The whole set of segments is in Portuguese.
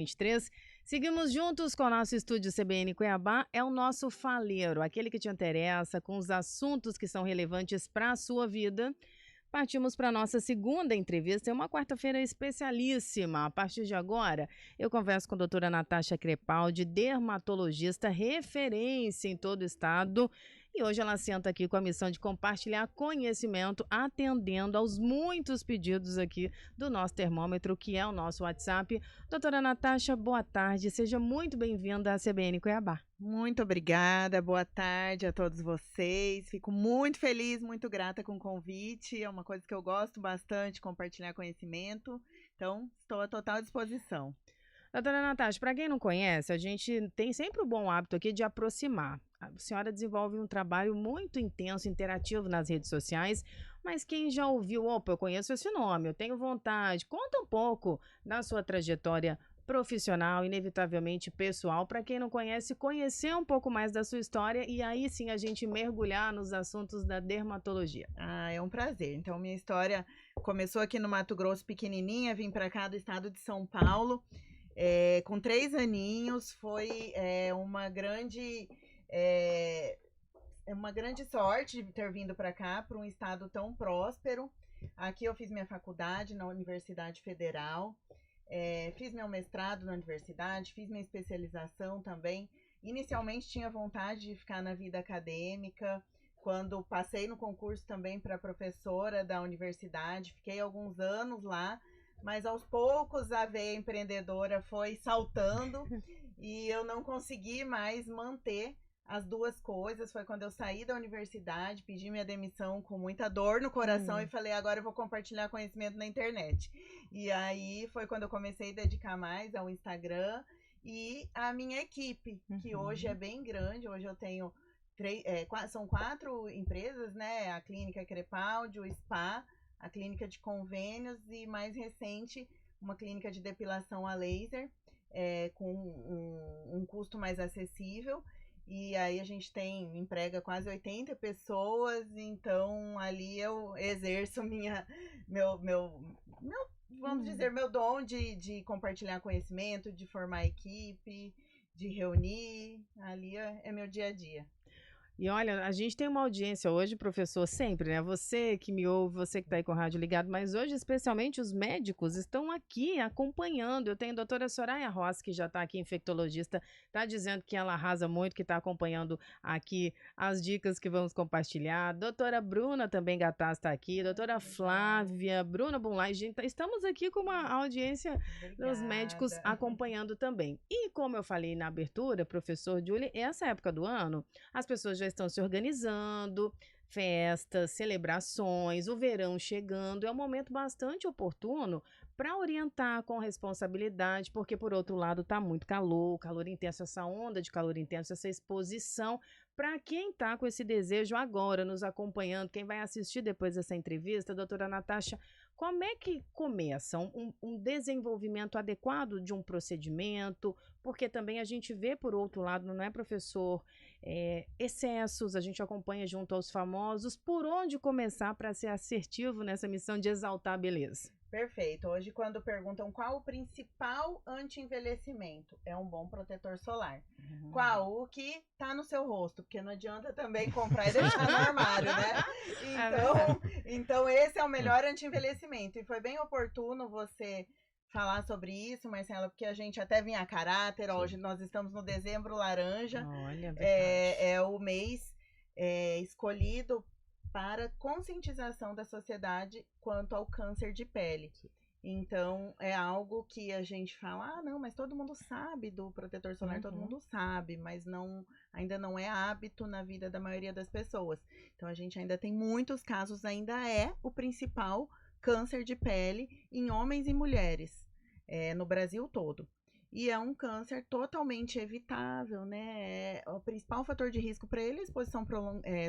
23. Seguimos juntos com o nosso estúdio CBN Cuiabá, é o nosso faleiro, aquele que te interessa com os assuntos que são relevantes para a sua vida. Partimos para a nossa segunda entrevista, é uma quarta-feira especialíssima. A partir de agora, eu converso com a doutora Natasha Crepaldi, dermatologista referência em todo o estado. E hoje ela senta aqui com a missão de compartilhar conhecimento, atendendo aos muitos pedidos aqui do nosso termômetro, que é o nosso WhatsApp. Doutora Natasha, boa tarde, seja muito bem-vinda à CBN Cuiabá. Muito obrigada, boa tarde a todos vocês. Fico muito feliz, muito grata com o convite. É uma coisa que eu gosto bastante, compartilhar conhecimento. Então, estou à total disposição. Doutora Natasha, para quem não conhece, a gente tem sempre o bom hábito aqui de aproximar. A senhora desenvolve um trabalho muito intenso, interativo nas redes sociais, mas quem já ouviu, opa, eu conheço esse nome, eu tenho vontade, conta um pouco da sua trajetória profissional, inevitavelmente pessoal, para quem não conhece, conhecer um pouco mais da sua história e aí sim a gente mergulhar nos assuntos da dermatologia. É um prazer. Então, minha história começou aqui no Mato Grosso, pequenininha, vim para cá do estado de São Paulo, com 3 aninhos, foi uma grande sorte de ter vindo para cá, para um estado tão próspero. Aqui eu fiz minha faculdade na Universidade Federal, fiz meu mestrado na universidade, fiz minha especialização também. Inicialmente tinha vontade de ficar na vida acadêmica. Quando passei no concurso também para professora da universidade, fiquei alguns anos lá, mas aos poucos a veia empreendedora foi saltando e eu não consegui mais manter as duas coisas. Foi quando eu saí da universidade, pedi minha demissão com muita dor no coração e falei, agora eu vou compartilhar conhecimento na internet. E aí foi quando eu comecei a dedicar mais ao Instagram e a minha equipe, que hoje é bem grande. Hoje eu tenho são 4 empresas, né? A Clínica Crepaldi, o Spa, a Clínica de Convênios e, mais recente, uma clínica de depilação a laser, com um custo mais acessível. E aí a gente emprega quase 80 pessoas, então ali eu exerço vamos dizer, meu dom de compartilhar conhecimento, de formar equipe, de reunir, ali é meu dia a dia. E olha, a gente tem uma audiência hoje, professor, sempre, né? Você que me ouve, você que está aí com o rádio ligado, mas hoje, especialmente, os médicos estão aqui acompanhando. Eu tenho a doutora Soraya Rossi, que já está aqui, infectologista, está dizendo que ela arrasa muito, que está acompanhando aqui as dicas que vamos compartilhar. Doutora Bruna também Gataz está aqui, doutora Flávia, Bruna Bunlai, gente, estamos aqui com uma audiência dos médicos acompanhando também. E como eu falei na abertura, professor Julie, essa época do ano, as pessoas já estão se organizando, festas, celebrações, o verão chegando, é um momento bastante oportuno para orientar com responsabilidade, porque por outro lado está muito calor intenso, essa onda de calor intenso, essa exposição. Para quem está com esse desejo agora, nos acompanhando, quem vai assistir depois dessa entrevista, doutora Natasha, como é que começa um desenvolvimento adequado de um procedimento? Porque também a gente vê, por outro lado, não é, professor, excessos, a gente acompanha junto aos famosos. Por onde começar para ser assertivo nessa missão de exaltar a beleza? Perfeito. Hoje, quando perguntam qual o principal anti-envelhecimento, é um bom protetor solar. Qual? O que tá no seu rosto, porque não adianta também comprar e deixar no armário, né? Então esse é o melhor anti-envelhecimento. E foi bem oportuno você falar sobre isso, Marcela, porque a gente até vinha a caráter. Hoje nós estamos no Dezembro Laranja. Olha, é o mês escolhido para conscientização da sociedade quanto ao câncer de pele. Então, é algo que a gente fala, não, mas todo mundo sabe do protetor solar, todo mundo sabe, mas ainda não é hábito na vida da maioria das pessoas. Então, a gente ainda tem muitos casos, ainda é o principal câncer de pele em homens e mulheres, no Brasil todo. E é um câncer totalmente evitável, né? O principal fator de risco para ele é a exposição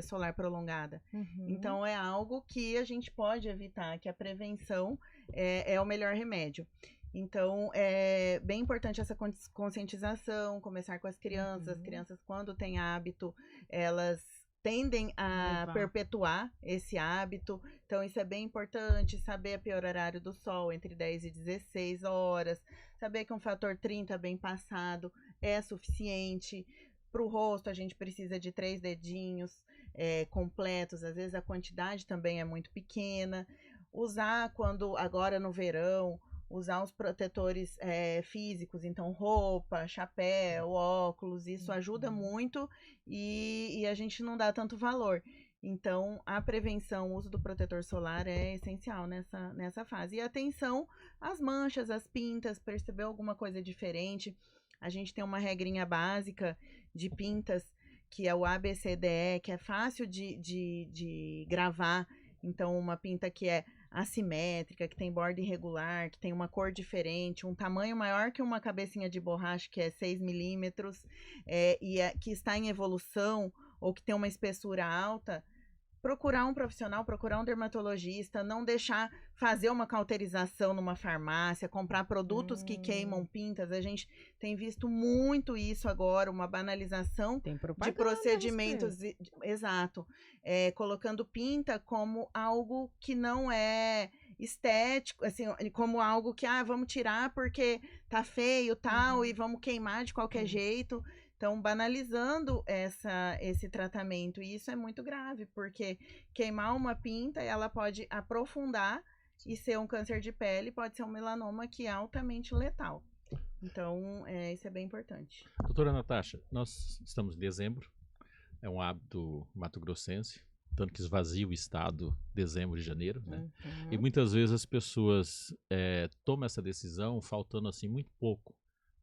solar prolongada. Então, é algo que a gente pode evitar, que a prevenção é o melhor remédio. Então, é bem importante essa conscientização, começar com as crianças. As crianças, quando têm hábito, elas tendem a Levar. perpetuar esse hábito. Então, isso é bem importante, saber a pior horário do sol, entre 10 e 16 horas, saber que um fator 30 bem passado é suficiente. Para o rosto, a gente precisa de 3 dedinhos completos, às vezes a quantidade também é muito pequena. Usar agora no verão, usar os protetores físicos, então roupa, chapéu, óculos, isso ajuda muito e a gente não dá tanto valor. Então, a prevenção, o uso do protetor solar é essencial nessa fase. E atenção às manchas, às pintas, perceber alguma coisa diferente. A gente tem uma regrinha básica de pintas, que é o ABCDE, que é fácil de gravar. Então, uma pinta que é assimétrica, que tem borda irregular, que tem uma cor diferente, um tamanho maior que uma cabecinha de borracha, que é 6 milímetros, que está em evolução ou que tem uma espessura alta, procurar um profissional, procurar um dermatologista, não deixar fazer uma cauterização numa farmácia, comprar produtos que queimam pintas. A gente tem visto muito isso agora, uma banalização de procedimentos. Exato. Colocando pinta como algo que não é estético, assim, como algo que, vamos tirar porque tá feio, tal, e vamos queimar de qualquer jeito. Então, banalizando esse tratamento, e isso é muito grave, porque queimar uma pinta, ela pode aprofundar e ser um câncer de pele, pode ser um melanoma que é altamente letal. Então, isso é bem importante. Doutora Natasha, nós estamos em dezembro, é um hábito mato-grossense, tanto que esvazia o estado dezembro e janeiro, né? E muitas vezes as pessoas tomam essa decisão faltando assim muito pouco.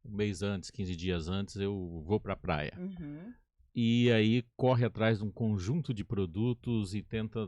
Um mês antes, 15 dias antes, eu vou para a praia. E aí corre atrás de um conjunto de produtos e tenta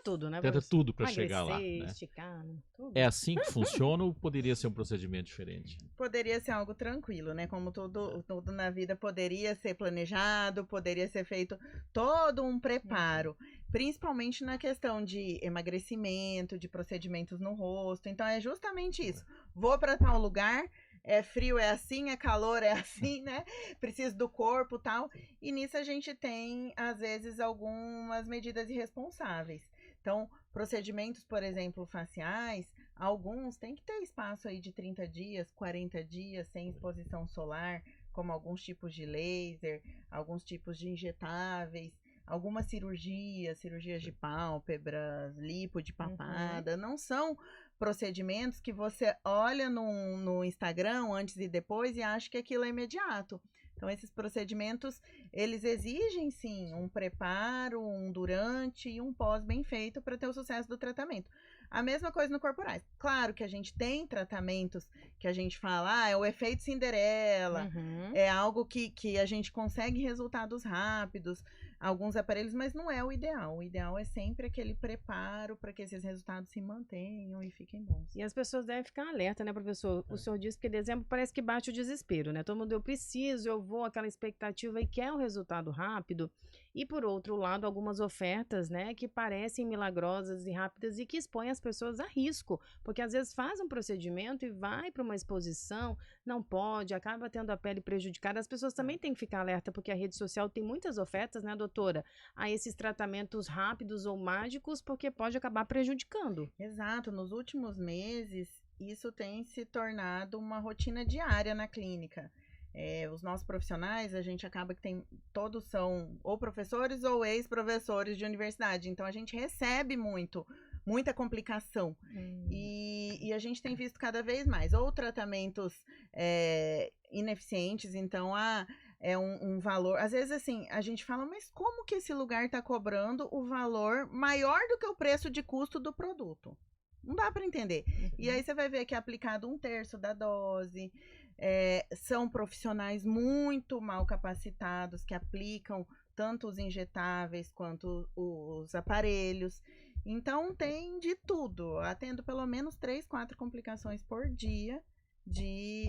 tudo, né? Tenta tudo para chegar lá. Né? Esticar, tudo. É assim que funciona ou poderia ser um procedimento diferente? Poderia ser algo tranquilo, né? Como tudo na vida poderia ser planejado, poderia ser feito todo um preparo. Principalmente na questão de emagrecimento, de procedimentos no rosto. Então é justamente isso. Vou para tal lugar, é frio, é assim, é calor, é assim, né? Preciso do corpo, tal. E nisso a gente tem, às vezes, algumas medidas irresponsáveis. Então, procedimentos, por exemplo, faciais, alguns têm que ter espaço aí de 30 dias, 40 dias, sem exposição solar, como alguns tipos de laser, alguns tipos de injetáveis, algumas cirurgias de pálpebras, lipo de papada, não são procedimentos que você olha no Instagram antes e depois e acha que aquilo é imediato. Então, esses procedimentos, eles exigem, sim, um preparo, um durante e um pós bem feito para ter o sucesso do tratamento. A mesma coisa no corporais. Claro que a gente tem tratamentos que a gente fala, é o efeito Cinderela, é algo que a gente consegue resultados rápidos, alguns aparelhos, mas não é o ideal. O ideal é sempre aquele preparo para que esses resultados se mantenham e fiquem bons. E as pessoas devem ficar alerta, né, professor? O senhor disse que dezembro parece que bate o desespero, né? Todo mundo, eu preciso, eu vou, aquela expectativa e quer um resultado rápido. E, por outro lado, algumas ofertas, né, que parecem milagrosas e rápidas e que expõem as pessoas a risco. Porque, às vezes, faz um procedimento e vai para uma exposição, não pode, acaba tendo a pele prejudicada. As pessoas também têm que ficar alerta, porque a rede social tem muitas ofertas, né, doutora, a esses tratamentos rápidos ou mágicos, porque pode acabar prejudicando. Exato. Nos últimos meses, isso tem se tornado uma rotina diária na clínica. Os nossos profissionais, a gente acaba que todos são ou professores ou ex-professores de universidade, então a gente recebe muita complicação, e a gente tem visto cada vez mais, ou tratamentos ineficientes, então é um valor, às vezes assim, a gente fala, mas como que esse lugar está cobrando o valor maior do que o preço de custo do produto? Não dá para entender. E aí você vai ver que é aplicado 1/3 da dose, são profissionais muito mal capacitados que aplicam tanto os injetáveis quanto os aparelhos. Então tem de tudo. Atendo pelo menos 3, 4 complicações por dia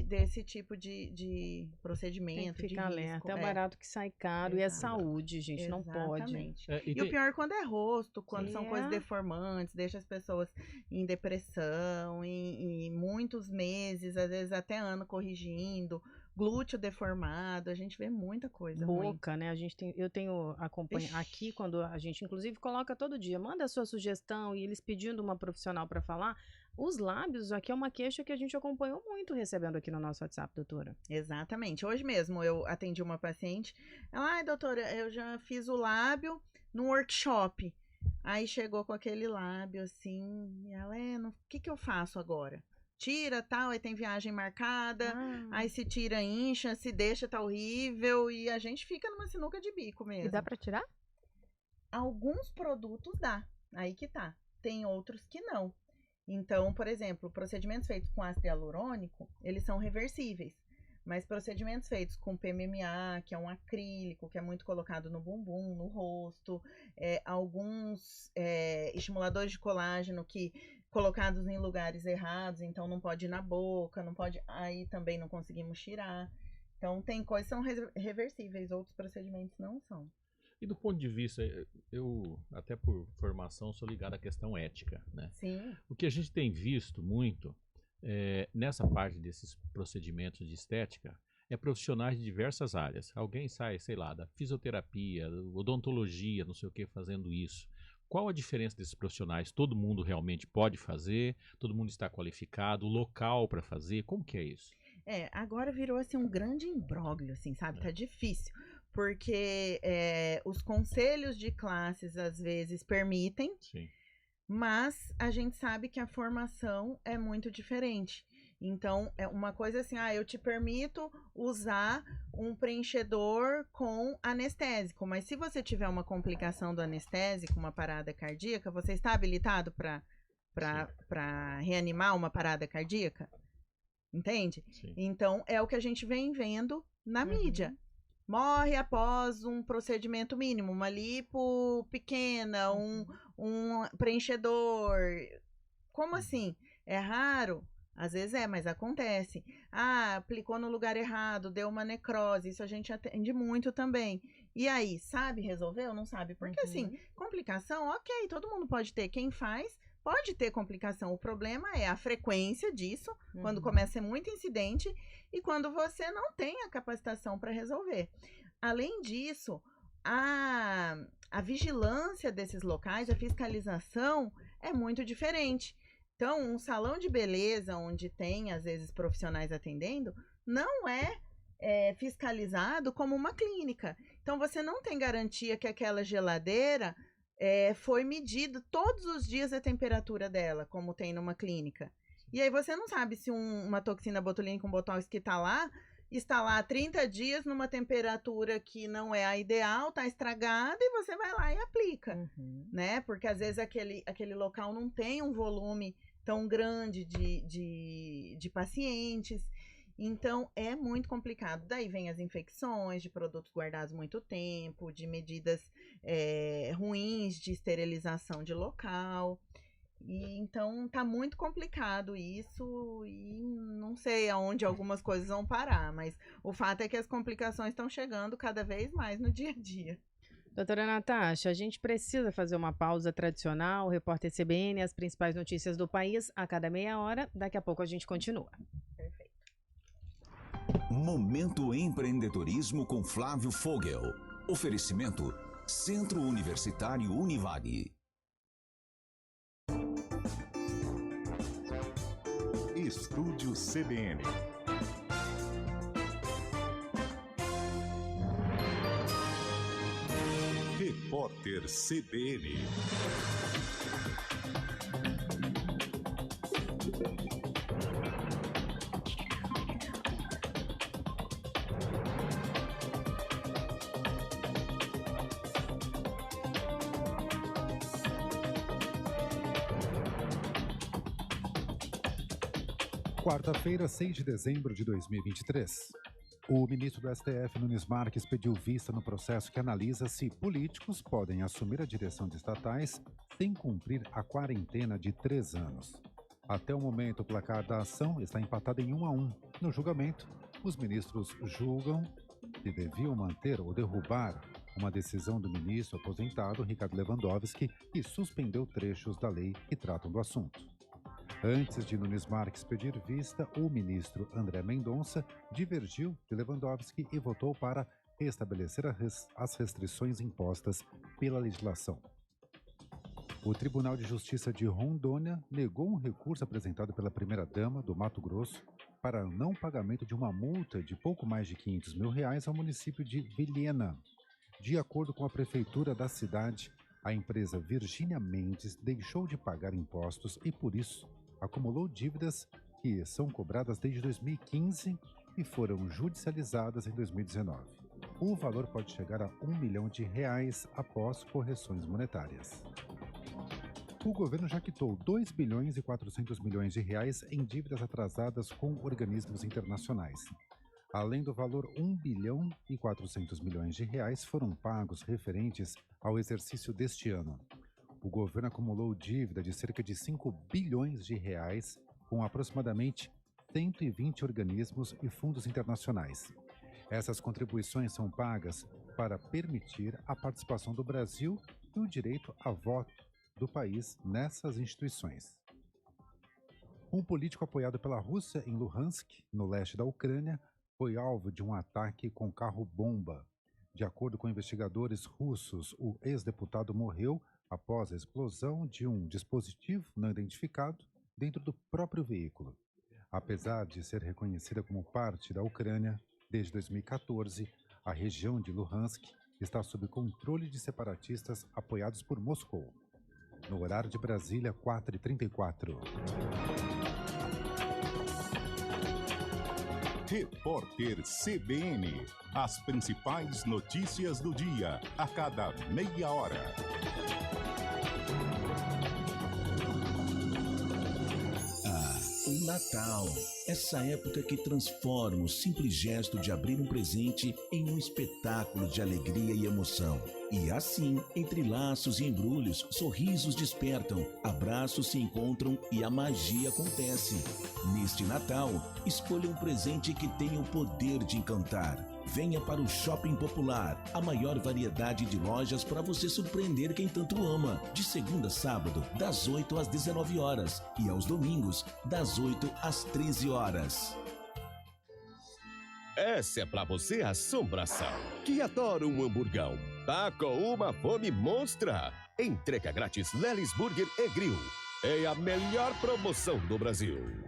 desse tipo de procedimento. Tem que ficar alerta. É barato que sai caro. Exato. E é saúde, gente. Exatamente. Não pode. E o pior quando é rosto, quando são coisas deformantes, deixa as pessoas em depressão, em muitos meses, às vezes até ano corrigindo, glúteo deformado, a gente vê muita coisa Boca, ruim. né? Eu tenho acompanhado aqui quando a gente inclusive coloca todo dia, manda a sua sugestão e eles pedindo uma profissional para falar. Os lábios aqui é uma queixa que a gente acompanhou muito recebendo aqui no nosso WhatsApp, doutora. Exatamente. Hoje mesmo eu atendi uma paciente, ela, ai, doutora, eu já fiz o lábio num workshop. Aí chegou com aquele lábio assim, e ela, o que eu faço agora? Tira, tal, aí tem viagem marcada, aí se tira, incha, se deixa, tá horrível, e a gente fica numa sinuca de bico mesmo. E dá pra tirar? Alguns produtos dá, aí que tá. Tem outros que não. Então, por exemplo, procedimentos feitos com ácido hialurônico, eles são reversíveis. Mas procedimentos feitos com PMMA, que é um acrílico, que é muito colocado no bumbum, no rosto, alguns estimuladores de colágeno que colocados em lugares errados, então não pode ir na boca, não pode, aí também não conseguimos tirar. Então tem coisas que são reversíveis, outros procedimentos não são. E do ponto de vista, eu até por formação sou ligado à questão ética, né? Sim. O que a gente tem visto muito nessa parte desses procedimentos de estética é profissionais de diversas áreas. Alguém sai, sei lá, da fisioterapia, odontologia, não sei o que, fazendo isso. Qual a diferença desses profissionais? Todo mundo realmente pode fazer? Todo mundo está qualificado? O local para fazer? Como que é isso? Agora virou assim um grande imbróglio, assim, sabe? Tá difícil. Porque os conselhos de classes às vezes permitem, Sim. Mas a gente sabe que a formação é muito diferente. Então, é uma coisa assim, eu te permito usar um preenchedor com anestésico, mas se você tiver uma complicação do anestésico, uma parada cardíaca, você está habilitado para reanimar uma parada cardíaca? Entende? Sim. Então, é o que a gente vem vendo na mídia. Morre após um procedimento mínimo, uma lipo pequena, um preenchedor. Como assim? É raro? Às vezes mas acontece. Aplicou no lugar errado, deu uma necrose, isso a gente atende muito também. E aí, sabe resolver ou não sabe? Porque assim, complicação, ok, todo mundo pode ter. Quem faz, pode ter complicação. O problema é a frequência disso, quando começa a ser muito incidente e quando você não tem a capacitação para resolver. Além disso, a vigilância desses locais, a fiscalização é muito diferente. Então, um salão de beleza, onde tem, às vezes, profissionais atendendo, não é fiscalizado como uma clínica. Então, você não tem garantia que aquela geladeira foi medida todos os dias a temperatura dela, como tem numa clínica. E aí você não sabe se uma toxina botulínica, um botox que está lá há 30 dias numa temperatura que não é a ideal, está estragada e você vai lá e aplica, né? Porque às vezes aquele local não tem um volume tão grande de pacientes. Então, é muito complicado. Daí vem as infecções de produtos guardados muito tempo, de medidas ruins de esterilização de local. E então tá muito complicado isso e não sei aonde algumas coisas vão parar, mas o fato é que as complicações estão chegando cada vez mais no dia a dia. Doutora Natasha, a gente precisa fazer uma pausa tradicional, repórter CBN, as principais notícias do país a cada meia hora. Daqui a pouco a gente continua. Perfeito. Momento Empreendedorismo com Flávio Fogel. Oferecimento Centro Universitário Univale. Estúdio CBN. Repórter CBN. Quarta-feira, 6 de dezembro de 2023. O ministro do STF, Nunes Marques, pediu vista no processo que analisa se políticos podem assumir a direção de estatais sem cumprir a quarentena de 3 anos. Até o momento, o placar da ação está empatado em 1-1. No julgamento, os ministros julgam se deviam manter ou derrubar uma decisão do ministro aposentado, Ricardo Lewandowski, que suspendeu trechos da lei que tratam do assunto. Antes de Nunes Marques pedir vista, o ministro André Mendonça divergiu de Lewandowski e votou para restabelecer as restrições impostas pela legislação. O Tribunal de Justiça de Rondônia negou um recurso apresentado pela primeira-dama do Mato Grosso para não pagamento de uma multa de pouco mais de R$500 mil ao município de Vilhena. De acordo com a prefeitura da cidade, a empresa Virgínia Mendes deixou de pagar impostos e, por isso, acumulou dívidas que são cobradas desde 2015 e foram judicializadas em 2019. O valor pode chegar a R$1 milhão após correções monetárias. O governo já quitou R$2 bilhões e 400 milhões em dívidas atrasadas com organismos internacionais. Além do valor, R$1 bilhão e 400 milhões foram pagos referentes ao exercício deste ano. O governo acumulou dívida de cerca de R$5 bilhões com aproximadamente 120 organismos e fundos internacionais. Essas contribuições são pagas para permitir a participação do Brasil e o direito a voto do país nessas instituições. Um político apoiado pela Rússia em Luhansk, no leste da Ucrânia, foi alvo de um ataque com carro-bomba. De acordo com investigadores russos, o ex-deputado morreu após a explosão de um dispositivo não identificado dentro do próprio veículo. Apesar de ser reconhecida como parte da Ucrânia, desde 2014, a região de Luhansk está sob controle de separatistas apoiados por Moscou. No horário de Brasília, 4h34. Repórter CBN. As principais notícias do dia, a cada meia hora. O Natal, essa época que transforma o simples gesto de abrir um presente em um espetáculo de alegria e emoção. E assim, entre laços e embrulhos, sorrisos despertam, abraços se encontram e a magia acontece. Neste Natal, escolha um presente que tenha o poder de encantar. Venha para o Shopping Popular, a maior variedade de lojas para você surpreender quem tanto ama. De segunda a sábado, das 8 às 19 horas e aos domingos, das 8 às 13 horas. Essa é pra você assombração, que adora um hamburgão. Tá com uma fome monstra? Entrega grátis Lelis Burger e Grill. É a melhor promoção do Brasil.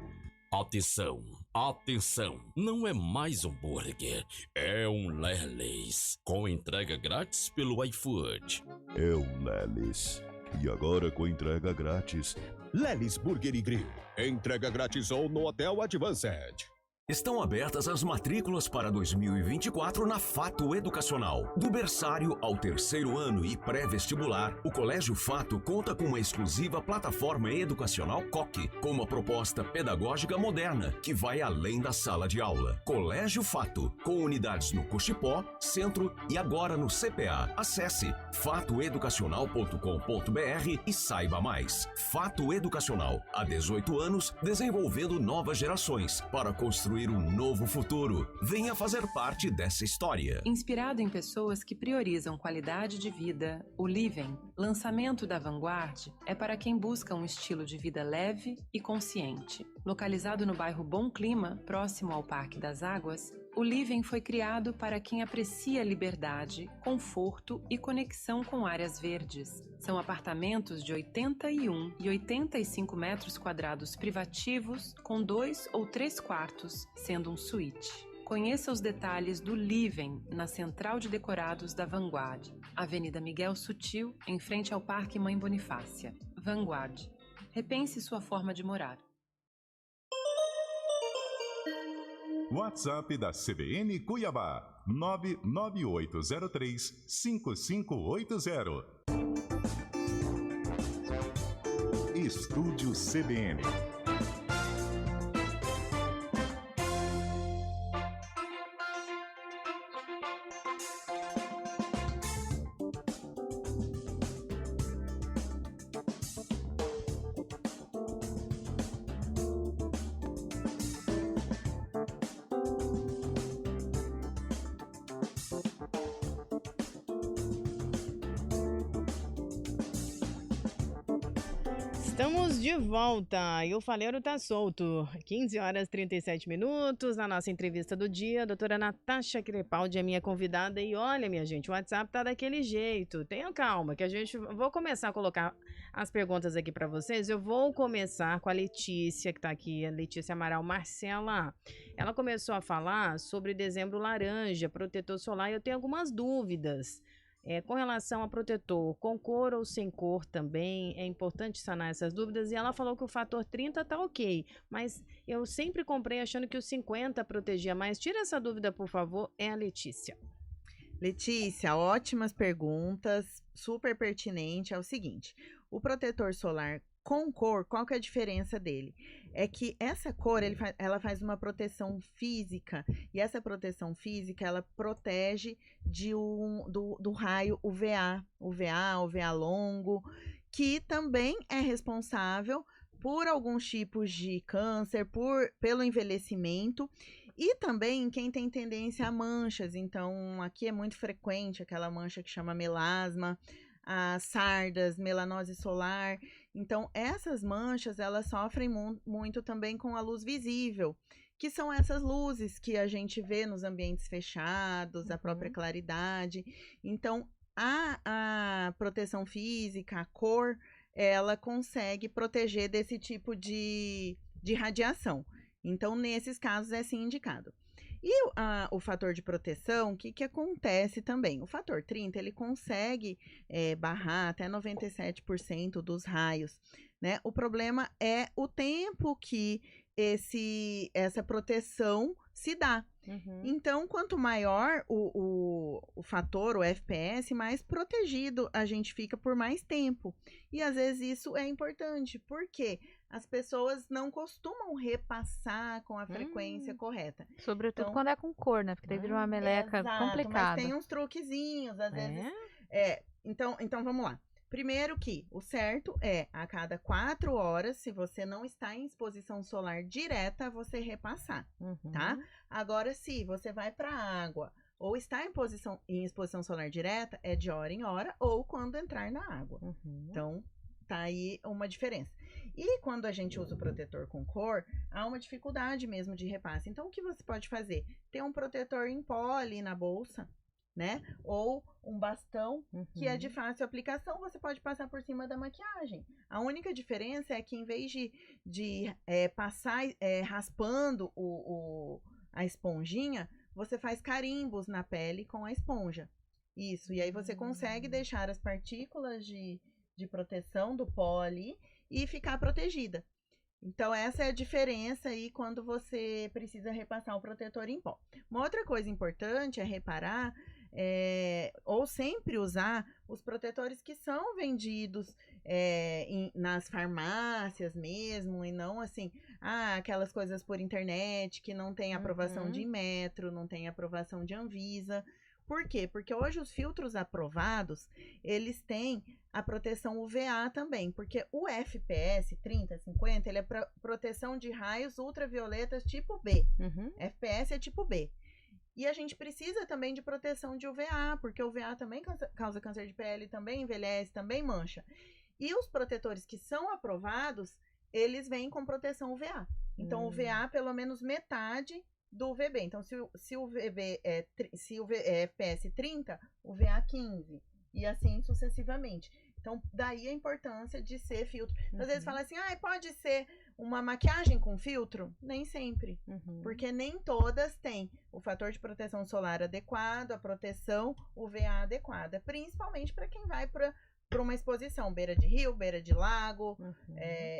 Atenção, atenção, não é mais um burger, é um Lelis, com entrega grátis pelo iFood. É um Lelis, e agora com entrega grátis. Lelis Burger e Grill, entrega grátis ou no Hotel Advanced. Estão abertas as matrículas para 2024 na Fato Educacional. Do berçário ao terceiro ano e pré-vestibular, o Colégio Fato conta com uma exclusiva plataforma educacional COC, com uma proposta pedagógica moderna que vai além da sala de aula. Colégio Fato, com unidades no Cochipó, Centro e agora no CPA. Acesse fatoeducacional.com.br e saiba mais. Fato Educacional, há 18 anos, desenvolvendo novas gerações para construir um novo futuro. Venha fazer parte dessa história. Inspirado em pessoas que priorizam qualidade de vida, o Living, lançamento da Vanguard, é para quem busca um estilo de vida leve e consciente. Localizado no bairro Bom Clima, próximo ao Parque das Águas, o Living foi criado para quem aprecia liberdade, conforto e conexão com áreas verdes. São apartamentos de 81 e 85 metros quadrados privativos, com 2 ou 3 quartos, sendo um suíte. Conheça os detalhes do Living na Central de Decorados da Vanguard, Avenida Miguel Sutil, em frente ao Parque Mãe Bonifácia. Vanguard. Repense sua forma de morar. WhatsApp da CBN Cuiabá, 99803-5580. Estúdio CBN. Estamos de volta e o Faleiro tá solto. 15h37 na nossa entrevista do dia. A doutora Natasha Crepaldi é minha convidada e olha, minha gente, o WhatsApp tá daquele jeito. Tenham calma que vou começar a colocar as perguntas aqui para vocês. Eu vou começar com a Letícia, que tá aqui, a Letícia Amaral. Marcela, ela começou a falar sobre dezembro laranja, protetor solar, e eu tenho algumas dúvidas. Com relação a protetor, com cor ou sem cor também, é importante sanar essas dúvidas. E ela falou que o fator 30 tá ok, mas eu sempre comprei achando que o 50 protegia mais. Tira essa dúvida, por favor, é a Letícia. Letícia, ótimas perguntas, super pertinente. É o seguinte, o protetor solar com cor, qual que é a diferença dele? É que essa cor, ela faz uma proteção física, e essa proteção física, ela protege do raio UVA longo, que também é responsável por alguns tipos de câncer, pelo envelhecimento, e também quem tem tendência a manchas. Então, aqui é muito frequente aquela mancha que chama melasma, as sardas, melanose solar. Então, essas manchas, elas sofrem muito também com a luz visível, que são essas luzes que a gente vê nos ambientes fechados, a própria claridade. Então, a proteção física, a cor, ela consegue proteger desse tipo de radiação. Então, nesses casos, é sim indicado. E o fator de proteção, o que acontece também? O fator 30, ele consegue barrar até 97% dos raios, né? O problema é o tempo que essa proteção se dá. Então, quanto maior o fator, o FPS, mais protegido a gente fica por mais tempo. E às vezes isso é importante, porque as pessoas não costumam repassar com a frequência correta. Sobretudo então, quando é com cor, né? Porque daí vira uma meleca complicada. Mas tem uns truquezinhos, às vezes. Então, vamos lá. Primeiro que o certo é, a cada 4 horas, se você não está em exposição solar direta, você repassar, tá? Agora, se você vai para a água ou está em exposição solar direta, é de hora em hora ou quando entrar na água. Então, tá aí uma diferença. E quando a gente usa o protetor com cor, há uma dificuldade mesmo de repasse. Então, o que você pode fazer? Ter um protetor em pó ali na bolsa, né? Ou um bastão que é de fácil aplicação, você pode passar por cima da maquiagem. A única diferença é que em vez de passar raspando a esponjinha, você faz carimbos na pele com a esponja. Isso, e aí você consegue deixar as partículas de proteção do pó ali e ficar protegida. Então, essa é a diferença aí quando você precisa repassar o protetor em pó. Uma outra coisa importante é reparar ou sempre usar os protetores que são vendidos nas farmácias mesmo, e não assim, aquelas coisas por internet que não tem aprovação de Inmetro, não tem aprovação de Anvisa. Por quê? Porque hoje os filtros aprovados, eles têm a proteção UVA também, porque o FPS 30, 50, ele é proteção de raios ultravioletas tipo B. FPS é tipo B. E a gente precisa também de proteção de UVA, porque o UVA também causa câncer de pele, também envelhece, também mancha. E os protetores que são aprovados, eles vêm com proteção UVA. Então, o UVA, pelo menos metade do UVB. Então, se o FPS 30, o VA 15. E assim sucessivamente. Então, daí a importância de ser filtro. Às vezes fala assim, pode ser uma maquiagem com filtro? Nem sempre. Porque nem todas têm o fator de proteção solar adequado, a proteção UVA adequada. Principalmente para quem vai para uma exposição, beira de rio, beira de lago.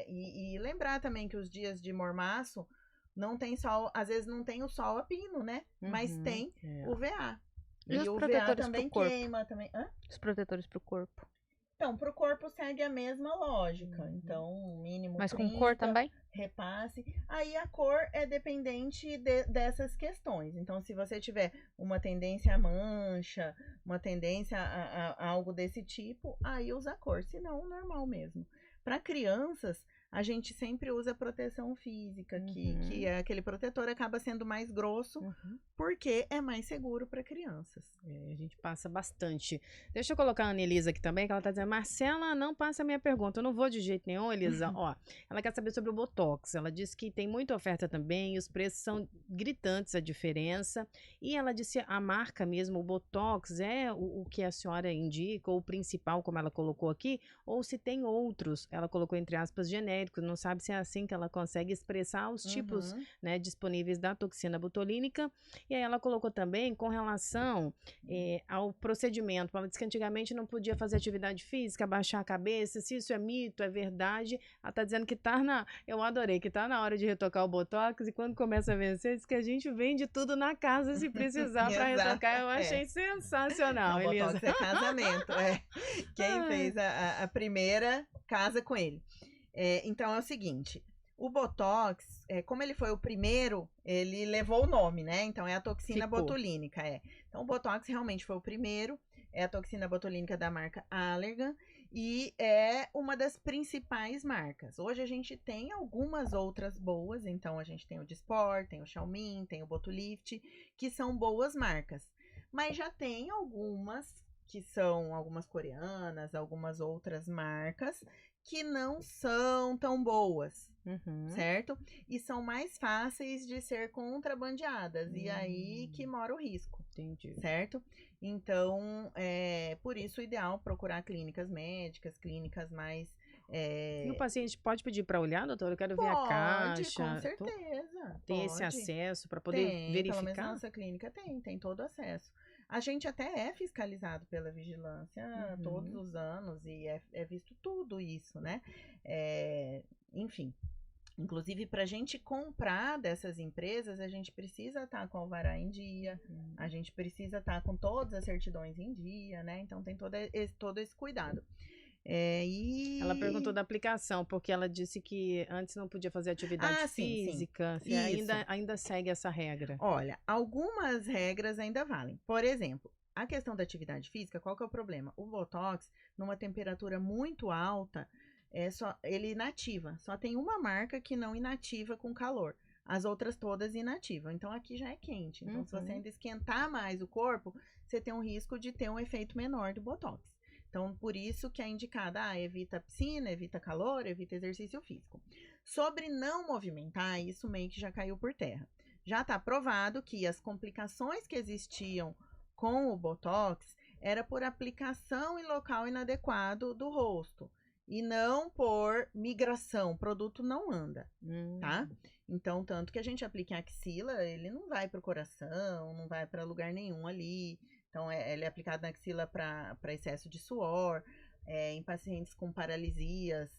E lembrar também que os dias de mormaço, não tem sol, às vezes não tem o sol a pino, né? Mas tem UVA. E os o protetores UVA também pro corpo? queima. Também. Os protetores pro corpo. Então, pro corpo segue a mesma lógica. Então, mínimo Mas 30, com cor também? Repasse. Aí a cor é dependente dessas questões. Então, se você tiver uma tendência a mancha, uma tendência a algo desse tipo, aí usa a cor. Se não, normal mesmo. Para crianças, a gente sempre usa proteção física, que aquele protetor acaba sendo mais grosso, porque é mais seguro para crianças. A gente passa bastante. Deixa eu colocar a Anelisa aqui também, que ela tá dizendo, Marcela, não passa a minha pergunta. Eu não vou de jeito nenhum, Elisa. Ó, ela quer saber sobre o Botox. Ela disse que tem muita oferta também, e os preços são gritantes a diferença. E ela disse a marca mesmo, o Botox, é o que a senhora indica, ou o principal, como ela colocou aqui, ou se tem outros, ela colocou entre aspas genéricos, não sabe se é assim que ela consegue expressar os tipos, né, disponíveis da toxina botulínica. E aí ela colocou também com relação ao procedimento. Ela disse que antigamente não podia fazer atividade física, abaixar a cabeça, se isso é mito, é verdade. Ela tá dizendo que tá eu adorei, que tá na hora de retocar o Botox, e quando começa a vencer, diz que a gente vende tudo na casa se precisar para retocar. Eu achei sensacional, não, Elisa. Botox é casamento, Quem fez a primeira casa com ele. Então é o seguinte, o Botox, como ele foi o primeiro, ele levou o nome, né? Então é a toxina botulínica, Então o Botox realmente foi o primeiro, é a toxina botulínica da marca Allergan e é uma das principais marcas. Hoje a gente tem algumas outras boas, então a gente tem o Dysport, tem o Xiaomi, tem o Botulift, que são boas marcas. Mas já tem algumas que são algumas coreanas, algumas outras marcas que não são tão boas, certo? E são mais fáceis de ser contrabandeadas, e aí que mora o risco, certo? Então, por isso o ideal procurar clínicas médicas, clínicas mais... E o paciente pode pedir para olhar, doutora? Eu quero ver a caixa. Com certeza. Tem esse acesso para poder verificar? Pelo menos a nossa clínica tem todo acesso. A gente até é fiscalizado pela vigilância todos os anos e é visto tudo isso, né? Enfim, inclusive para a gente comprar dessas empresas, a gente precisa estar com o alvará em dia, a gente precisa estar com todas as certidões em dia, né? Então tem todo esse cuidado. Ela perguntou da aplicação, porque ela disse que antes não podia fazer atividade física. Sim. Ainda segue essa regra? Olha, algumas regras ainda valem. Por exemplo, a questão da atividade física, qual que é o problema? O Botox, numa temperatura muito alta, ele inativa. Só tem uma marca que não inativa com calor. As outras todas inativam. Então, aqui já é quente. Então, se você ainda esquentar mais o corpo, você tem um risco de ter um efeito menor do Botox. Então, por isso que é indicada, evita piscina, evita calor, evita exercício físico. Sobre não movimentar, isso meio que já caiu por terra. Já está provado que as complicações que existiam com o Botox era por aplicação em local inadequado do rosto e não por migração. O produto não anda, tá? Então, tanto que a gente aplica em axila, ele não vai para o coração, não vai para lugar nenhum ali. Então, ele é aplicado na axila para excesso de suor, em pacientes com paralisias,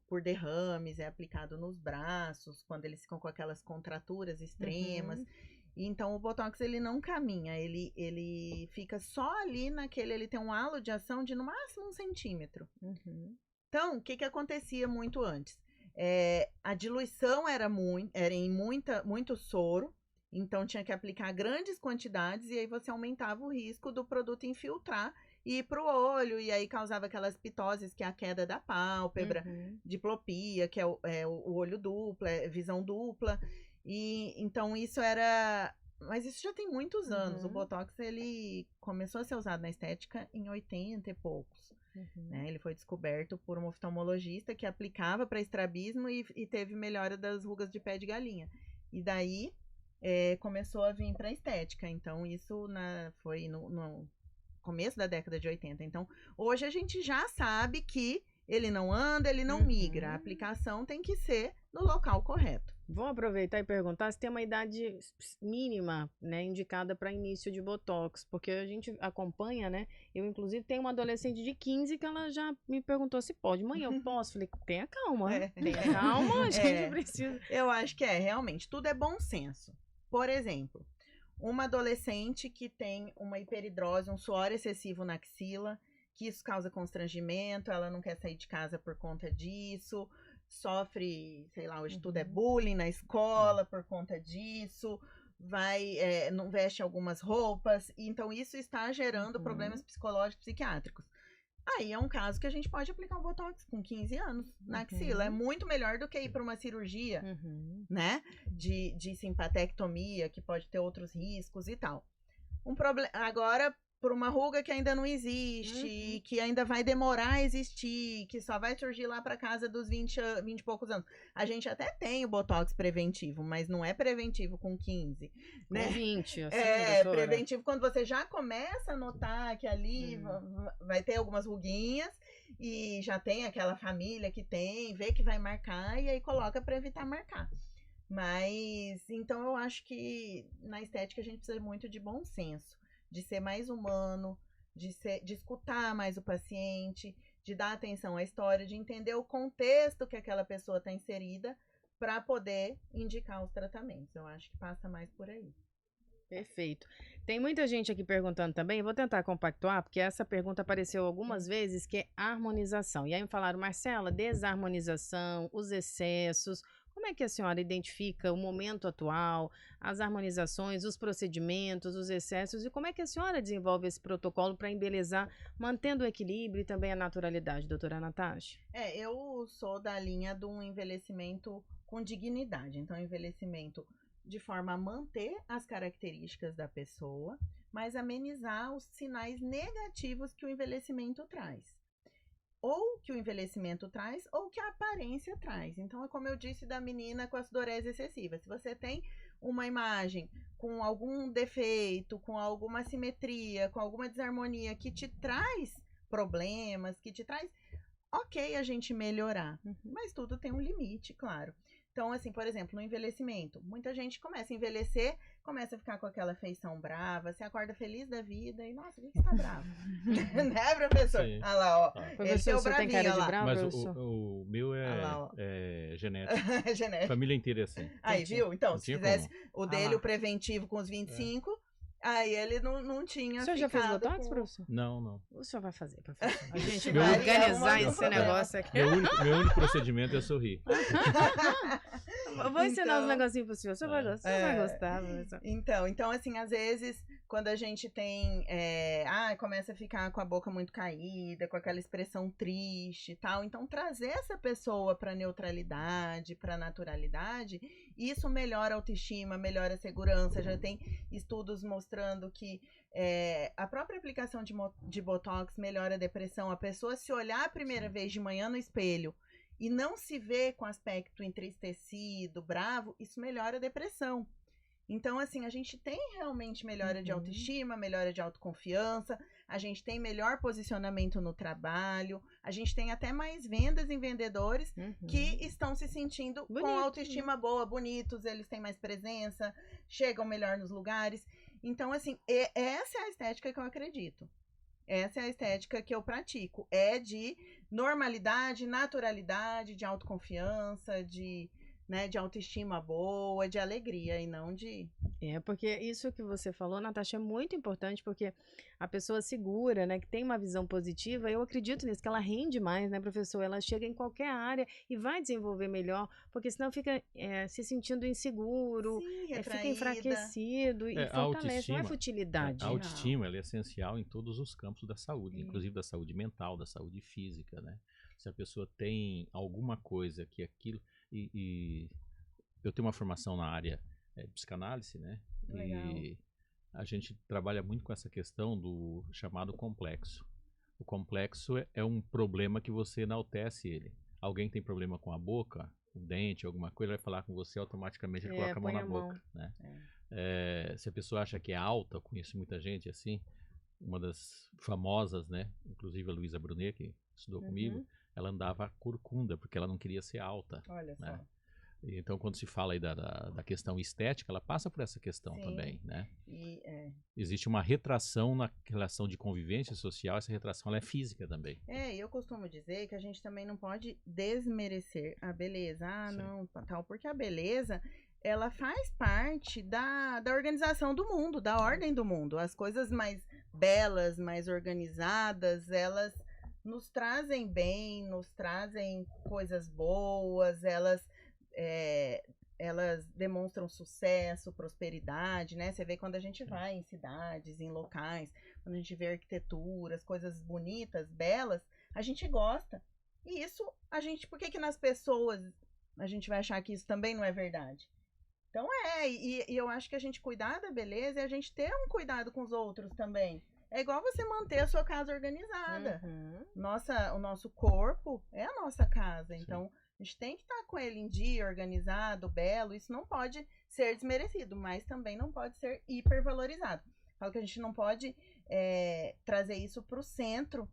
por derrames, é aplicado nos braços, quando eles ficam com aquelas contraturas extremas. E, então, o Botox, ele não caminha, ele fica só ali ele tem um halo de ação de no máximo 1 centímetro. Então, o que acontecia muito antes? A diluição era em muito soro, então tinha que aplicar grandes quantidades e aí você aumentava o risco do produto infiltrar e ir para o olho, e aí causava aquelas pitoses, que é a queda da pálpebra, diplopia, que é o olho duplo, visão dupla. E então isso era... Mas isso já tem muitos anos. O Botox, ele começou a ser usado na estética em 80 e poucos. Né? Ele foi descoberto por um oftalmologista que aplicava para estrabismo e teve melhora das rugas de pé de galinha. E daí começou a vir para a estética. Então isso foi no começo da década de 80. Então hoje a gente já sabe que ele não anda, ele não migra. A aplicação tem que ser no local correto. Vou aproveitar e perguntar se tem uma idade mínima, né, indicada para início de Botox, porque a gente acompanha, né? Eu, inclusive, tenho uma adolescente de 15 que ela já me perguntou se pode. Mãe, eu posso? Falei, tenha calma, tenha calma, a gente precisa. Eu acho que realmente, tudo é bom senso. Por exemplo, uma adolescente que tem uma hiperidrose, um suor excessivo na axila, que isso causa constrangimento, ela não quer sair de casa por conta disso, sofre, sei lá, hoje tudo é bullying na escola por conta disso, não veste algumas roupas, então isso está gerando problemas psicológicos, psiquiátricos. aí é um caso que a gente pode aplicar um Botox com 15 anos na axila. É muito melhor do que ir para uma cirurgia, né? De simpatectomia, que pode ter outros riscos e tal. Agora, por uma ruga que ainda não existe, que ainda vai demorar a existir, que só vai surgir lá para casa dos 20 e poucos anos. A gente até tem o Botox preventivo, mas não é preventivo com 15, né? Com 20, assim, doutora. Preventivo quando você já começa a notar que ali vai ter algumas ruguinhas e já tem aquela família que tem, vê que vai marcar e aí coloca para evitar marcar. Mas, então eu acho que na estética a gente precisa muito de bom senso, de ser mais humano, de escutar mais o paciente, de dar atenção à história, de entender o contexto que aquela pessoa está inserida para poder indicar os tratamentos. Eu acho que passa mais por aí. Perfeito. Tem muita gente aqui perguntando também, eu vou tentar compactuar, porque essa pergunta apareceu algumas vezes, que é harmonização. E aí me falaram, Marcela, desarmonização, os excessos. Como é que a senhora identifica o momento atual, as harmonizações, os procedimentos, os excessos, e como é que a senhora desenvolve esse protocolo para embelezar, mantendo o equilíbrio e também a naturalidade, doutora Natasha? Eu sou da linha de um envelhecimento com dignidade. Então, envelhecimento de forma a manter as características da pessoa, mas amenizar os sinais negativos que o envelhecimento traz. Ou que o envelhecimento traz, ou que a aparência traz. Então, é como eu disse da menina com a sudorese excessiva. Se você tem uma imagem com algum defeito, com alguma assimetria, com alguma desarmonia que te traz problemas, que te traz... Ok a gente melhorar, mas tudo tem um limite, claro. Então, assim, por exemplo, no envelhecimento, muita gente começa a envelhecer, começa a ficar com aquela feição brava, você acorda feliz da vida e, nossa, por que você tá bravo? Né, professor? Sim. Olha lá, ó. Professor, você tem cara de bravo, mas professor? o meu é genético. Genético. Família inteira é assim. Aí, viu? Então, Não se tinha fizesse como. o dele, o preventivo com os 25... Aí ele não tinha. O senhor já fez Botox, professor? Não. O senhor vai fazer, professor. A gente Meu vai único- organizar esse negócio aqui. Meu único procedimento é sorrir. Eu vou ensinar uns Então, negocinhos pro senhor. O senhor vai gostar, vai gostar, professor. Então, assim, às vezes, quando a gente tem... começa a ficar com a boca muito caída, com aquela expressão triste e tal. Então, trazer essa pessoa pra neutralidade, pra naturalidade, isso melhora a autoestima, melhora a segurança. Já tem estudos mostrando que a própria aplicação de Botox melhora a depressão. A pessoa se olhar a primeira vez de manhã no espelho e não se ver com aspecto entristecido, bravo, isso melhora a depressão. Então, assim, a gente tem realmente melhora de autoestima, melhora de autoconfiança, a gente tem melhor posicionamento no trabalho, a gente tem até mais vendas em vendedores que estão se sentindo com autoestima boa, bonitos, eles têm mais presença, chegam melhor nos lugares. Então, assim, essa é a estética que eu acredito. Essa é a estética que eu pratico. É de normalidade, naturalidade, de autoconfiança, de autoestima boa, de alegria e não de... Porque isso que você falou, Natasha, é muito importante, porque a pessoa segura, né, que tem uma visão positiva, eu acredito nisso, que ela rende mais, né, professor? Ela chega em qualquer área e vai desenvolver melhor, porque senão fica se sentindo inseguro, fica enfraquecido e fortalece, não é futilidade. A autoestima ela é essencial em todos os campos da saúde, inclusive da saúde mental, da saúde física, né? Se a pessoa tem alguma coisa que aquilo... E eu tenho uma formação na área de psicanálise, né? Legal. E a gente trabalha muito com essa questão do chamado complexo. O complexo é um problema que você enaltece ele. Alguém tem problema com a boca, o dente, alguma coisa, vai falar com você, automaticamente ele coloca a mão na boca, né? Se a pessoa acha que é alta, eu conheço muita gente assim, uma das famosas, né? Inclusive a Luísa Brunet, que estudou comigo, ela andava corcunda, porque ela não queria ser alta. Olha só. Né? Então, quando se fala aí da questão estética, ela passa por essa questão também, né? Existe uma retração na relação de convivência social, essa retração ela é física também. Eu costumo dizer que a gente também não pode desmerecer a beleza. Não, tal, porque a beleza... ela faz parte da organização do mundo, da ordem do mundo. As coisas mais belas, mais organizadas, elas nos trazem bem, nos trazem coisas boas, elas elas demonstram sucesso, prosperidade, né? Você vê quando a gente vai em cidades, em locais, quando a gente vê arquiteturas, coisas bonitas, belas, a gente gosta. E isso, por que nas pessoas a gente vai achar que isso também não é verdade? Então e eu acho que a gente cuidar da beleza é a gente ter um cuidado com os outros também. É igual você manter a sua casa organizada. O nosso corpo é a nossa casa, então a gente tem que estar com ele em dia, organizado, belo. Isso não pode ser desmerecido, mas também não pode ser hipervalorizado. Falo que a gente não pode trazer isso para o centro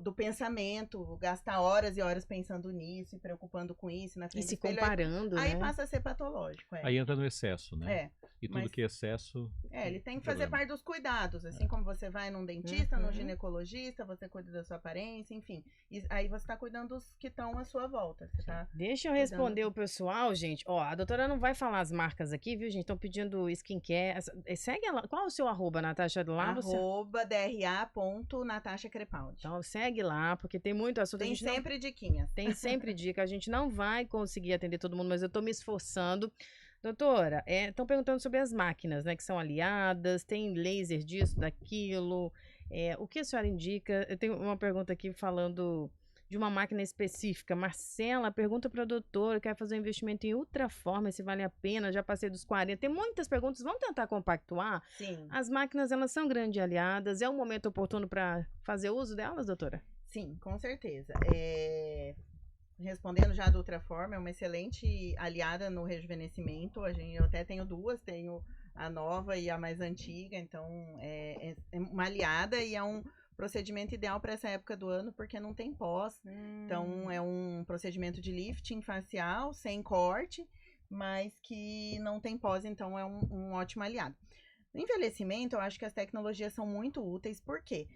do pensamento, gastar horas e horas pensando nisso e preocupando com isso, na frente e se do espelho, comparando, aí né? passa a ser patológico. Aí entra no excesso, né? E tudo que é excesso... ele tem que fazer parte dos cuidados, assim como você vai num dentista, num ginecologista, você cuida da sua aparência, enfim. E aí você tá cuidando dos que estão à sua volta, você tá? Deixa eu responder o pessoal, gente. Ó, a doutora não vai falar as marcas aqui, viu, gente? Estão pedindo skincare. Segue ela. Qual é o seu arroba, Natasha, do lá? @dra.Natasha Crepaldi. Então segue lá, porque tem muito assunto. Tem sempre diquinhas. Tem sempre dica. A gente não vai conseguir atender todo mundo, mas eu tô me esforçando. Doutora, estão perguntando sobre as máquinas, né, que são aliadas, tem laser disso, daquilo. O que a senhora indica? Eu tenho uma pergunta aqui falando de uma máquina específica. Marcela pergunta para a doutora, quer fazer um investimento em Ultraforma, se vale a pena, já passei dos 40. Tem muitas perguntas, vamos tentar compactuar? Sim. As máquinas, elas são grandes aliadas, é um momento oportuno para fazer uso delas, doutora? Sim, com certeza. Respondendo já do Ultraforma, é uma excelente aliada no rejuvenescimento. Eu até tenho duas, tenho a nova e a mais antiga, então é uma aliada e é um procedimento ideal para essa época do ano, porque não tem pós. Então é um procedimento de lifting facial, sem corte, mas que não tem pós, então é um ótimo aliado. No envelhecimento, eu acho que as tecnologias são muito úteis, porque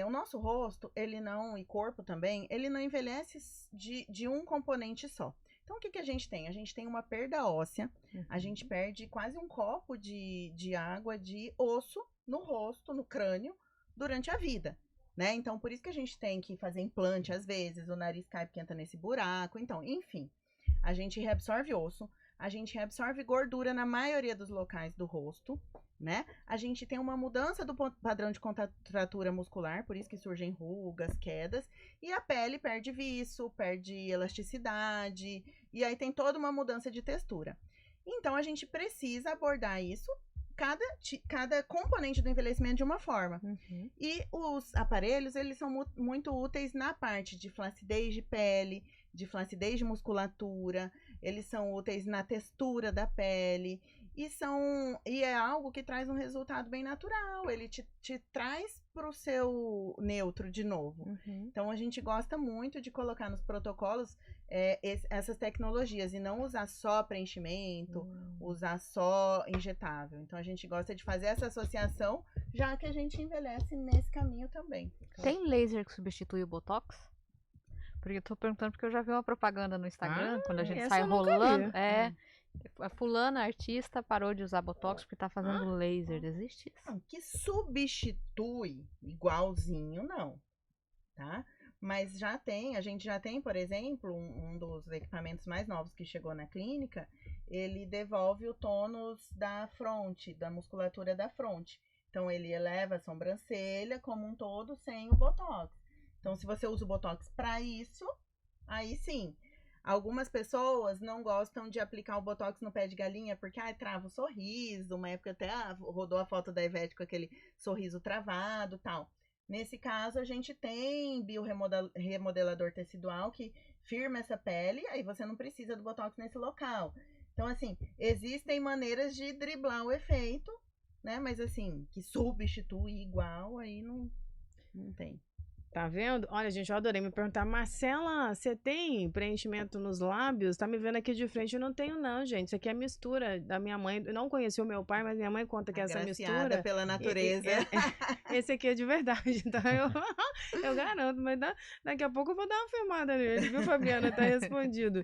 o nosso rosto, e corpo também, ele não envelhece de um componente só. Então, o que a gente tem? A gente tem uma perda óssea, a gente perde quase um copo de água de osso no rosto, no crânio, durante a vida, né? Então, por isso que a gente tem que fazer implante às vezes, o nariz cai porque entra nesse buraco, então, enfim. A gente reabsorve osso, a gente reabsorve gordura na maioria dos locais do rosto, né? A gente tem uma mudança do padrão de contratura muscular, por isso que surgem rugas, quedas, e a pele perde viço, perde elasticidade, e aí tem toda uma mudança de textura. Então, a gente precisa abordar isso, cada componente do envelhecimento de uma forma. E os aparelhos, eles são muito úteis na parte de flacidez de pele, de flacidez de musculatura, eles são úteis na textura da pele, e é algo que traz um resultado bem natural, ele te traz para o seu neutro de novo. Então, a gente gosta muito de colocar nos protocolos essas tecnologias, e não usar só preenchimento, usar só injetável. Então, a gente gosta de fazer essa associação, já que a gente envelhece nesse caminho também. Tem laser que substitui o Botox? Porque eu tô perguntando porque eu já vi uma propaganda no Instagram, quando a gente sai rolando. A fulana, artista, parou de usar Botox porque tá fazendo laser. Existe isso? Não, que substitui igualzinho, não. Tá? Mas a gente já tem, por exemplo, um dos equipamentos mais novos que chegou na clínica, ele devolve o tônus da fronte, da musculatura da fronte. Então, ele eleva a sobrancelha como um todo sem o Botox. Então, se você usa o Botox para isso, aí sim. Algumas pessoas não gostam de aplicar o Botox no pé de galinha porque trava o sorriso. Uma época até rodou a foto da Ivete com aquele sorriso travado e tal. Nesse caso, a gente tem bioremodelador tecidual que firma essa pele, aí você não precisa do Botox nesse local. Então, assim, existem maneiras de driblar o efeito, né? Mas, assim, que substitui igual, aí não tem. Tá vendo? Olha, gente, eu adorei me perguntar. Marcela, você tem preenchimento nos lábios? Tá me vendo aqui de frente? Eu não tenho, não, gente. Isso aqui é mistura da minha mãe. Eu não conheci o meu pai, mas minha mãe conta que essa mistura... pela natureza. Esse aqui é de verdade, tá? Eu garanto, mas daqui a pouco eu vou dar uma filmada nele, viu, Fabiana? Tá respondido.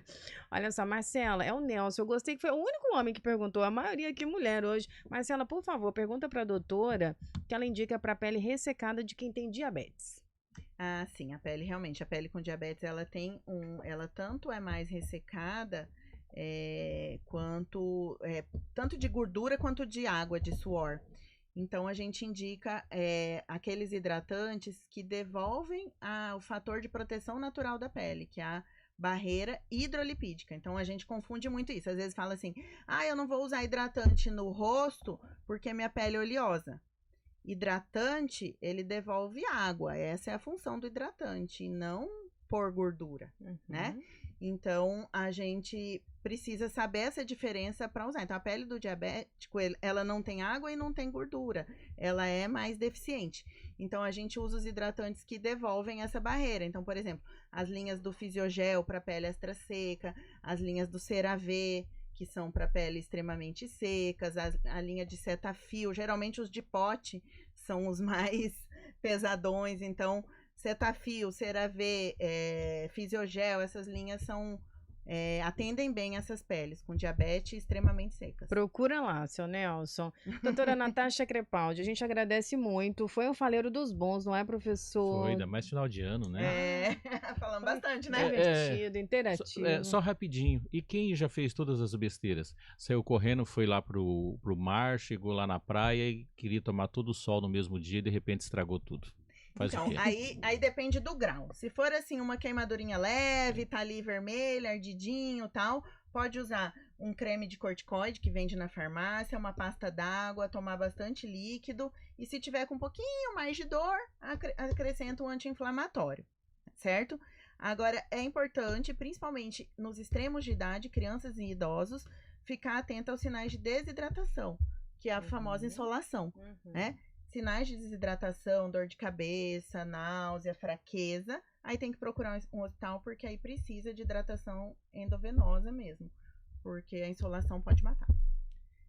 Olha só, Marcela, é o Nelson. Eu gostei que foi o único homem que perguntou. A maioria aqui mulher hoje. Marcela, por favor, pergunta pra doutora que ela indica pra pele ressecada de quem tem diabetes. Ah, sim, a pele com diabetes, ela tanto é mais ressecada, tanto de gordura quanto de água, de suor. Então, a gente indica aqueles hidratantes que devolvem o fator de proteção natural da pele, que é a barreira hidrolipídica. Então, a gente confunde muito isso. Às vezes fala assim, eu não vou usar hidratante no rosto porque minha pele é oleosa. Hidratante, ele devolve água. Essa é a função do hidratante, e não por gordura, né? Então, a gente precisa saber essa diferença para usar. Então, a pele do diabético, ela não tem água e não tem gordura. Ela é mais deficiente. Então, a gente usa os hidratantes que devolvem essa barreira. Então, por exemplo, as linhas do Fisiogel para pele extra seca, as linhas do CeraVe, que são para pele extremamente secas, a linha de Cetaphil. Geralmente, os de pote são os mais pesadões. Então, Cetaphil, CeraVe, Fisiogel, essas linhas atendem bem essas peles com diabetes extremamente secas. Procura lá, seu Nelson. Doutora Natasha Crepaldi, a gente agradece muito. Foi um faleiro dos bons, não é, professor? Foi, ainda mais final de ano, né? Falando bastante, né? Divertido, interativo. Só rapidinho. E quem já fez todas as besteiras? Saiu correndo, foi lá pro mar, chegou lá na praia e queria tomar todo o sol no mesmo dia e de repente estragou tudo. Então, aí depende do grau. Se for assim, uma queimadurinha leve, tá ali vermelho, ardidinho e tal, pode usar um creme de corticoide que vende na farmácia, uma pasta d'água, tomar bastante líquido. E se tiver com um pouquinho mais de dor, acrescenta um anti-inflamatório, certo? Agora, é importante, principalmente nos extremos de idade, crianças e idosos, ficar atento aos sinais de desidratação, que é a famosa insolação, né? Sinais de desidratação, dor de cabeça, náusea, fraqueza, aí tem que procurar um hospital, porque aí precisa de hidratação endovenosa mesmo, porque a insolação pode matar.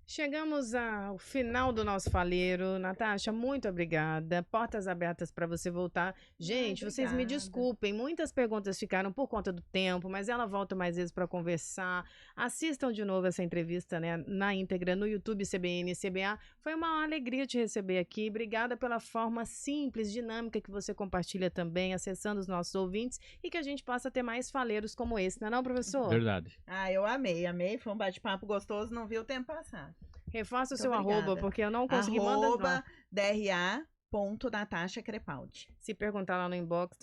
Chegamos ao final do nosso faleiro. Natasha, muito obrigada. Portas abertas para você voltar. Gente, vocês me desculpem, muitas perguntas ficaram por conta do tempo, mas ela volta mais vezes para conversar. Assistam de novo essa entrevista, né, na íntegra no YouTube CBN e CBA. Foi uma alegria te receber aqui. Obrigada pela forma simples, dinâmica que você compartilha também, acessando os nossos ouvintes, e que a gente possa ter mais faleiros como esse, não é não, professor? Verdade. Eu amei. Foi um bate-papo gostoso, não vi o tempo passar. Reforça o seu arroba, porque eu não consegui mandar. @DRA.Natasha Crepaldi. Se perguntar lá no inbox,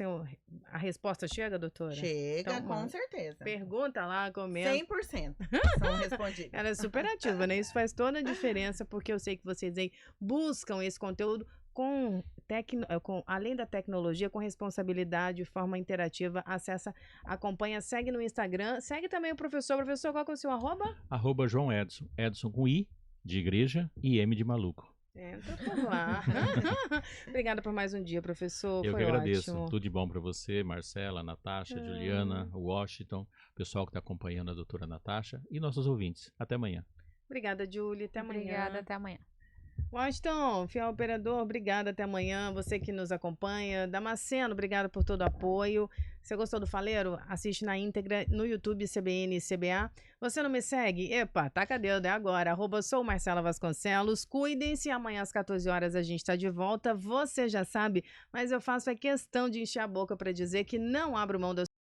a resposta chega, doutora? Chega, então, com certeza. Pergunta lá, comenta. 100% são respondidas. Ela é super ativa, né? Isso faz toda a diferença, porque eu sei que vocês aí buscam esse conteúdo além da tecnologia, com responsabilidade, de forma interativa. Acessa, acompanha, segue no Instagram. Segue também o professor. Professor, qual que é o seu arroba? @João Edson. Edson com I de igreja e M de maluco. Entra por lá. Obrigada por mais um dia, professor. Eu Foi que agradeço. ótimo. Tudo de bom para você, Marcela, Natasha, Juliana, Washington, o pessoal que está acompanhando a doutora Natasha e nossos ouvintes. Até amanhã. Obrigada, Julie. Até amanhã. Obrigada, até amanhã. Washington, fiel operador, obrigada, até amanhã. Você que nos acompanha. Damasceno, obrigado por todo o apoio. Você gostou do Faleiro? Assiste na íntegra no YouTube CBN e CBA. Você não me segue? Epa, taca dedo, é agora. @sou Marcela Vasconcelos. Cuidem-se, amanhã às 14 horas a gente está de volta. Você já sabe, mas eu faço a questão de encher a boca para dizer que não abro mão da